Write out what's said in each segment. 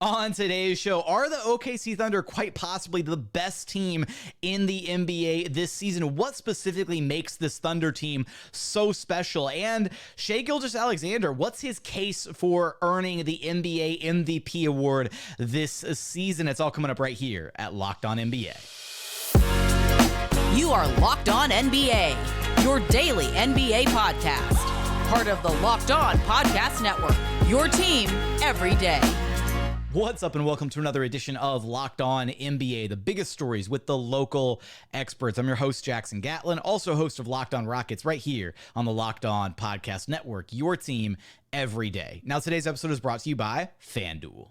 On today's show, are the OKC Thunder quite possibly the best team in the NBA this season? What specifically makes this Thunder team so special? And Shai Gilgeous-Alexander, what's his case for earning the NBA MVP award this season? It's all coming up right here at Locked On NBA. You are Locked On NBA, your daily NBA podcast. Part of the Locked On Podcast Network, your team every day. What's up and welcome to another edition of Locked On NBA, the biggest stories with the local experts. I'm your host, Jackson Gatlin, also host of Locked On Rockets right here on the Locked On Podcast Network, your team every day. Now, today's episode is brought to you by FanDuel.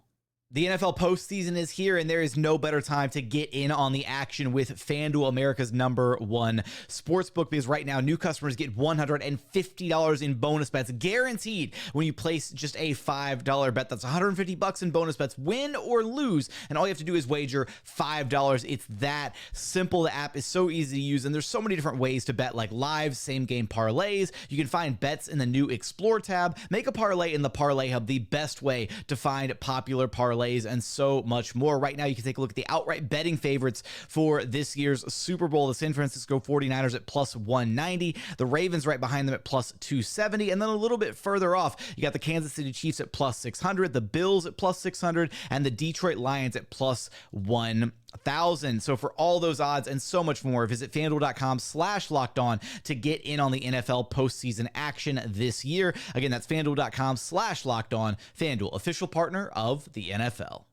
The NFL postseason is here, and there is no better time to get in on the action with FanDuel, America's #1 sportsbook, because right now new customers get $150 in bonus bets guaranteed when you place just a $5 bet. That's $150 in bonus bets, win or lose, and all you have to do is wager $5. It's that simple. The app is so easy to use, and there's so many different ways to bet, like live same-game parlays. You can find bets in the new Explore tab, make a parlay in the Parlay Hub, the best way to find popular parlays, and so much more. Right now, you can take a look at the outright betting favorites for this year's Super Bowl. The San Francisco 49ers at plus 190, the Ravens right behind them at plus 270, and then a little bit further off, you got the Kansas City Chiefs at plus 600, the Bills at plus 600, and the Detroit Lions at plus 1,000. So for all those odds and so much more, visit FanDuel.com/LockedOn to get in on the NFL postseason action this year. Again, that's FanDuel.com/LockedOn. FanDuel, official partner of the NFL.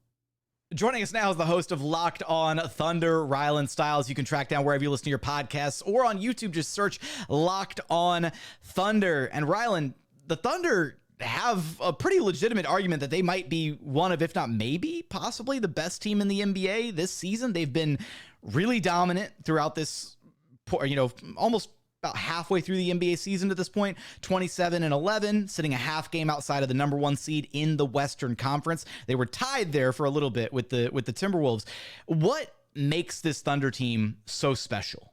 Joining us now is the host of Locked On Thunder, Rylan Stiles. You can track down wherever you listen to your podcasts or on YouTube. Just search Locked On Thunder. And Rylan, the Thunder have a pretty legitimate argument that they might be one of, if not maybe, possibly the best team in the NBA this season. They've been really dominant throughout this, almost about halfway through the NBA season at this point, 27-11, sitting a half game outside of the #1 seed in the Western Conference. They were tied there for a little bit with the Timberwolves. What makes this Thunder team so special?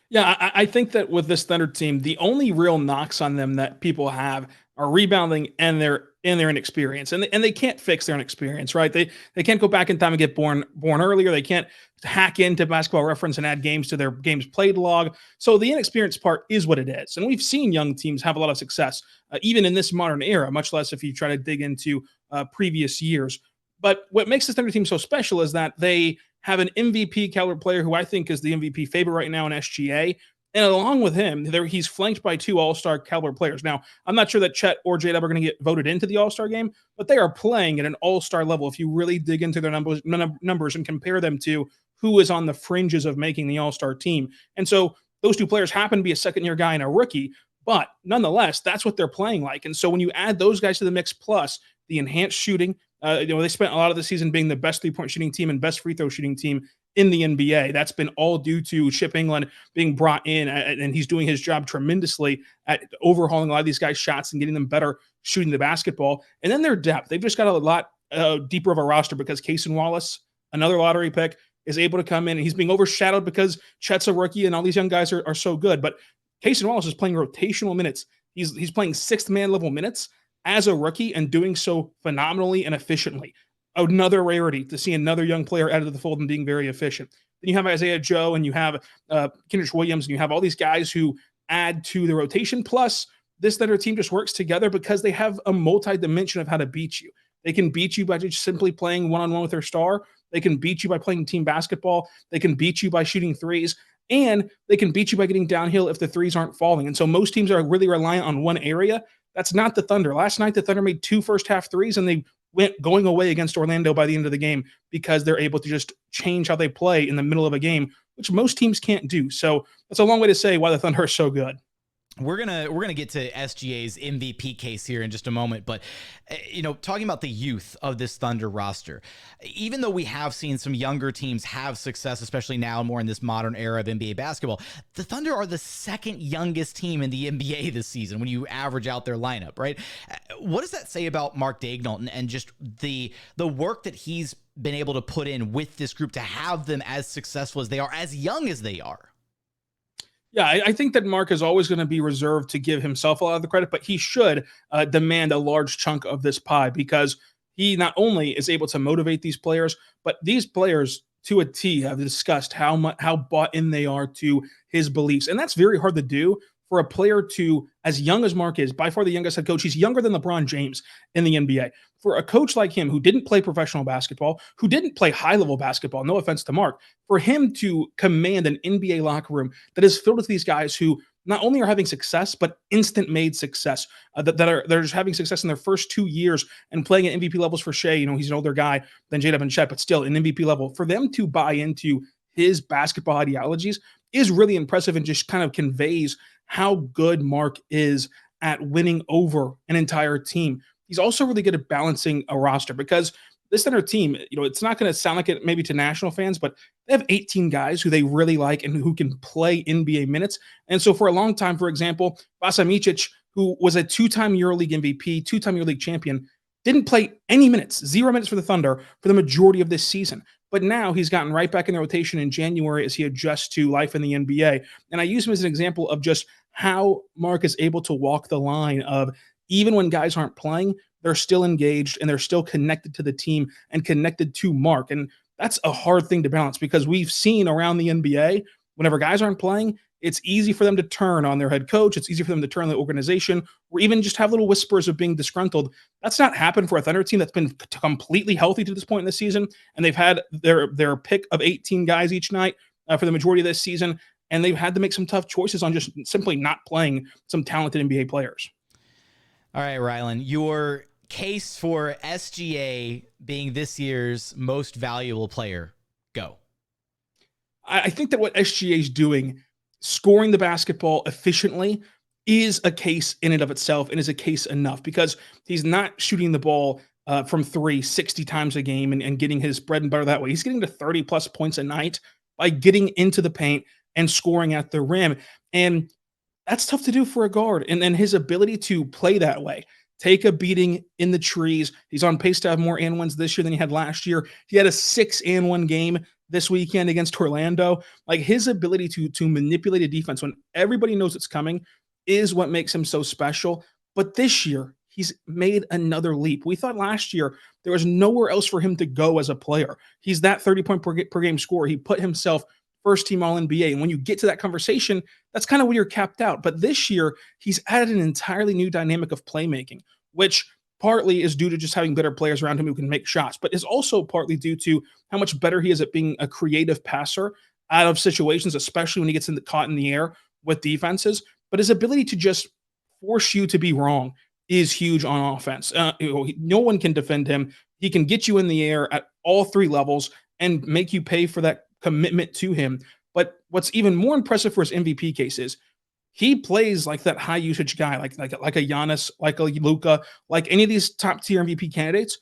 Yeah, I think that with this Thunder team, the only real knocks on them that people have are rebounding and their inexperience, and they can't fix their inexperience, right? They can't go back in time and get born earlier. They can't hack into Basketball Reference and add games to their games played log. So the inexperience part is what it is, and we've seen young teams have a lot of success, even in this modern era. Much less if you try to dig into previous years. But what makes this Thunder team so special is that they have an MVP caliber player who I think is the MVP favorite right now in SGA. And along with him, he's flanked by 2 all-star caliber players. Now, I'm not sure that Chet or J-Dub are going to get voted into the all-star game, but they are playing at an all-star level if you really dig into their numbers and compare them to who is on the fringes of making the all-star team. And so those 2 players happen to be a second-year guy and a rookie, but nonetheless, that's what they're playing like. And so when you add those guys to the mix, plus the enhanced shooting, they spent a lot of the season being the best three-point shooting team and best free throw shooting team in the NBA. That's been all due to Chip England being brought in, and he's doing his job tremendously at overhauling a lot of these guys' shots and getting them better shooting the basketball. And then their depth. They've just got a lot deeper of a roster because Cason Wallace, another lottery pick, is able to come in, and he's being overshadowed because Chet's a rookie and all these young guys are so good. But Cason Wallace is playing rotational minutes. He's playing sixth-man level minutes as a rookie and doing so phenomenally and efficiently. Another rarity to see another young player added to the fold and being very efficient. Then you have Isaiah Joe and you have Kendrick Williams and you have all these guys who add to the rotation. Plus, this Thunder team just works together because they have a multi-dimension of how to beat you. They can beat you by just simply playing one-on-one with their star. They can beat you by playing team basketball. They can beat you by shooting threes. And they can beat you by getting downhill if the threes aren't falling. And so most teams are really reliant on one area. That's not the Thunder. Last night, the Thunder made 2 first-half threes, and they went going away against Orlando by the end of the game because they're able to just change how they play in the middle of a game, which most teams can't do. So that's a long way to say why the Thunder are so good. We're gonna get to SGA's MVP case here in just a moment, but talking about the youth of this Thunder roster, even though we have seen some younger teams have success, especially now more in this modern era of NBA basketball, the Thunder are the second youngest team in the NBA this season when you average out their lineup, right? What does that say about Mark Daigneault and just the work that he's been able to put in with this group to have them as successful as they are, as young as they are? Yeah, I think that Mark is always going to be reserved to give himself a lot of the credit, but he should demand a large chunk of this pie because he not only is able to motivate these players, but these players to a T have discussed how bought in they are to his beliefs. And that's very hard to do for a player to, as young as Mark is, by far the youngest head coach. He's younger than LeBron James in the NBA. For a coach like him, who didn't play professional basketball, who didn't play high-level basketball, no offense to Mark, for him to command an NBA locker room that is filled with these guys who not only are having success, but instant-made success, they're just having success in their first 2 years and playing at MVP levels for Shai. He's an older guy than J-Dub and Chet, but still an MVP level. For them to buy into his basketball ideologies is really impressive and just kind of conveys how good Mark is at winning over an entire team. He's also really good at balancing a roster, because this Thunder team, it's not going to sound like it maybe to national fans, but they have 18 guys who they really like and who can play NBA minutes. And so for a long time, for example, Vasa Micic, who was a 2-time EuroLeague MVP, 2-time EuroLeague champion, didn't play any minutes, 0 minutes for the Thunder for the majority of this season. But now he's gotten right back in the rotation in January as he adjusts to life in the NBA. And I use him as an example of just how Mark is able to walk the line of, even when guys aren't playing, they're still engaged and they're still connected to the team and connected to Mark. And that's a hard thing to balance, because we've seen around the NBA, whenever guys aren't playing, it's easy for them to turn on their head coach. It's easy for them to turn on the organization, or even just have little whispers of being disgruntled. That's not happened for a Thunder team that's been completely healthy to this point in the season. And they've had their pick of 18 guys each night for the majority of this season. And they've had to make some tough choices on just simply not playing some talented NBA players. All right, Rylan, your case for SGA being this year's most valuable player, go. I think that what SGA is doing, scoring the basketball efficiently, is a case in and of itself, and is a case enough, because he's not shooting the ball from 3 60 times a game and getting his bread and butter that way. He's getting to 30-plus points a night by getting into the paint and scoring at the rim. And that's tough to do for a guard. And then his ability to play that way, take a beating in the trees. He's on pace to have more and ones this year than he had last year. He had a 6-and-1 game this weekend against Orlando. Like, his ability to manipulate a defense when everybody knows it's coming is what makes him so special. But this year, he's made another leap. We thought last year there was nowhere else for him to go as a player. He's that 30-point per game scorer. He put himself first-team All-NBA. And when you get to that conversation, that's kind of where you're capped out. But this year, he's added an entirely new dynamic of playmaking, which partly is due to just having better players around him who can make shots, but is also partly due to how much better he is at being a creative passer out of situations, especially when he gets caught in the air with defenses. But his ability to just force you to be wrong is huge on offense. No one can defend him. He can get you in the air at all 3 levels and make you pay for that commitment to him. But what's even more impressive for his MVP case is he plays like that high usage guy, like a Giannis, like a Luka, like any of these top tier MVP candidates.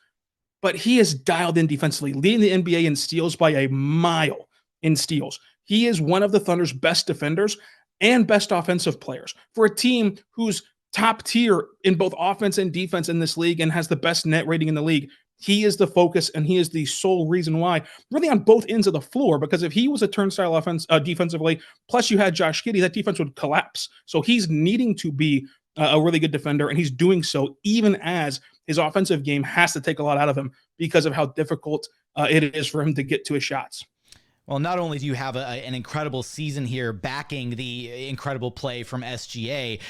But he is dialed in defensively, leading the NBA in steals by a mile in steals. He is one of the Thunder's best defenders and best offensive players for a team who's top tier in both offense and defense in this league and has the best net rating in the league. He is the focus, and he is the sole reason why, really on both ends of the floor, because if he was a turnstile defensively, plus you had Josh Giddey, that defense would collapse. So he's needing to be a really good defender, and he's doing so even as his offensive game has to take a lot out of him because of how difficult it is for him to get to his shots. Well, not only do you have an incredible season here backing the incredible play from SGA,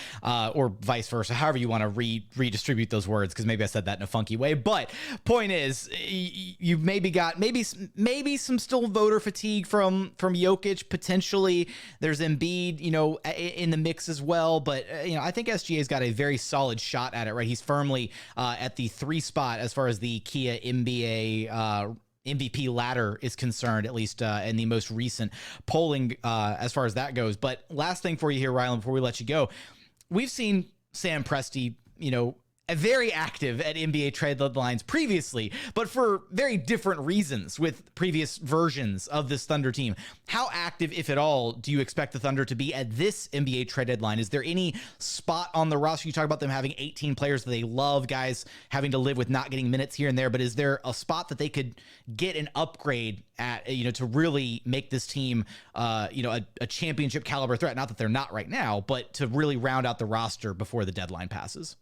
or vice versa, however you want to redistribute those words, because maybe I said that in a funky way. But point is, you've maybe got maybe some still voter fatigue from Jokic. Potentially, there's Embiid, in the mix as well. But I think SGA's got a very solid shot at it. Right, he's firmly at the 3 spot as far as the Kia NBA MVP ladder is concerned, at least in the most recent polling as far as that goes. But last thing for you here, Rylan, before we let you go, we've seen Sam Presti, very active at NBA trade deadlines previously, but for very different reasons with previous versions of this Thunder team. How active, if at all, do you expect the Thunder to be at this NBA trade deadline? Is there any spot on the roster? You talk about them having 18 players that they love, guys having to live with not getting minutes here and there, but is there a spot that they could get an upgrade at, to really make this team, a championship caliber threat? Not that they're not right now, but to really round out the roster before the deadline passes.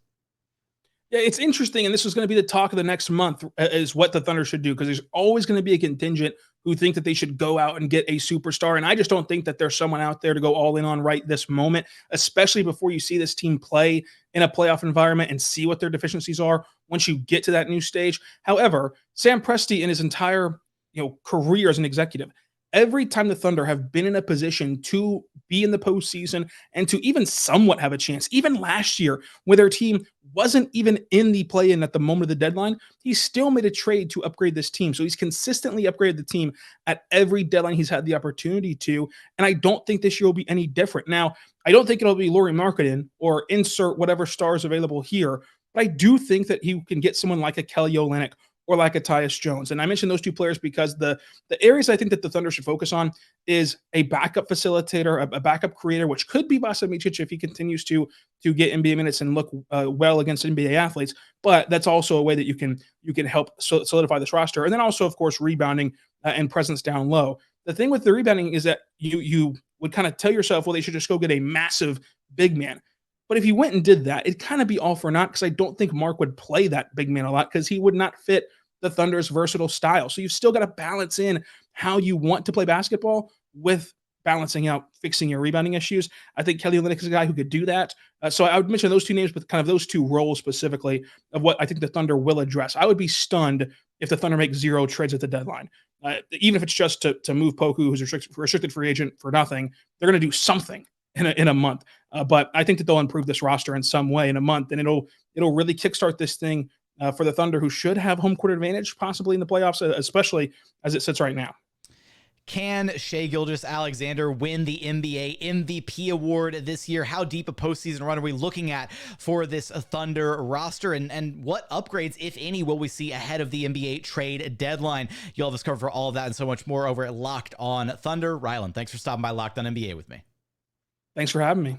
Yeah, it's interesting, and this is going to be the talk of the next month, is what the Thunder should do, because there's always going to be a contingent who think that they should go out and get a superstar, and I just don't think that there's someone out there to go all in on right this moment, especially before you see this team play in a playoff environment and see what their deficiencies are once you get to that new stage. However, Sam Presti in his entire career as an executive, every time the Thunder have been in a position to be in the postseason and to even somewhat have a chance, even last year where their team wasn't even in the play-in at the moment of the deadline, he still made a trade to upgrade this team. So he's consistently upgraded the team at every deadline he's had the opportunity to, and I don't think this year will be any different. Now, I don't think it'll be Lauri Markkanen or insert whatever stars available here, but I do think that he can get someone like a Kelly Olynyk or like a Tyus Jones. And I mentioned those two players because the areas I think that the Thunder should focus on is a backup facilitator, a backup creator, which could be Vasa Micic if he continues to get NBA minutes and look well against NBA athletes. But that's also a way that you can help solidify this roster. And then also, of course, rebounding and presence down low. The thing with the rebounding is that you would kind of tell yourself, well, they should just go get a massive big man. But if you went and did that, it'd kind of be all for naught, because I don't think Mark would play that big man a lot, because he would not fit the Thunder's versatile style. So you've still got to balance in how you want to play basketball with balancing out fixing your rebounding issues. I think Kelly Olynyk is a guy who could do that. So I would mention those two names with kind of those two roles specifically of what I think the Thunder will address. I would be stunned if the Thunder make 0 trades at the deadline. Even if it's just to move Poku, who's a restricted free agent, for nothing, they're going to do something in a month. But I think that they'll improve this roster in some way in a month, and it'll really kickstart this thing for the Thunder, who should have home court advantage possibly in the playoffs, especially as it sits right now. Can Shai Gilgeous-Alexander win the NBA MVP award this year? How deep a postseason run are we looking at for this Thunder roster? And what upgrades, if any, will we see ahead of the NBA trade deadline? You'll have us covered for all of that and so much more over at Locked On Thunder. Rylan, thanks for stopping by Locked On NBA with me. Thanks for having me.